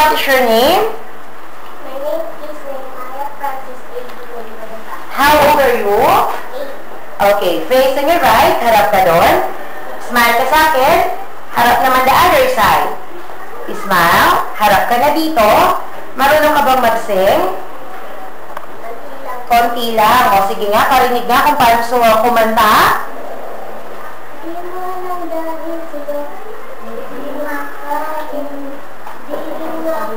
what is your name? My name is Nehemiah Francis A. Dugan. How old are you? 8. Okay, face on your right, harap ka doon. Smile ka sa akin, harap naman the other side. Smile, harap ka na dito. Marunong ka bang mag-sing? Konti lang. O sige nga, parinig nga kung paano kumanta. Di mo lang dahil sila, di makain, di mo ako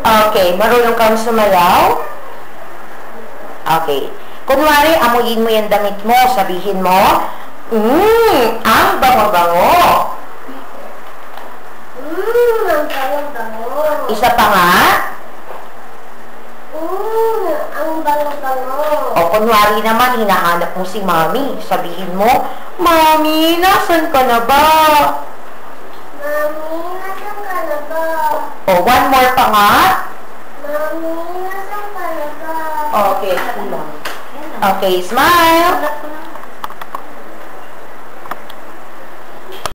Okay, marunong kang sumayaw? Okay. Kunwari, amuyin mo yung damit mo, sabihin mo, ang bango-bango. ang bango-bango. Isa pa nga. Ang bango-bango. O kunwari naman, hinahanap mo si Mami. Sabihin mo, Mami, nasan ka na ba? Mami, nasan ka na ba? O, one more pa nga. Mami, nasan ka na ba? Okay, kulang. Okay, smile.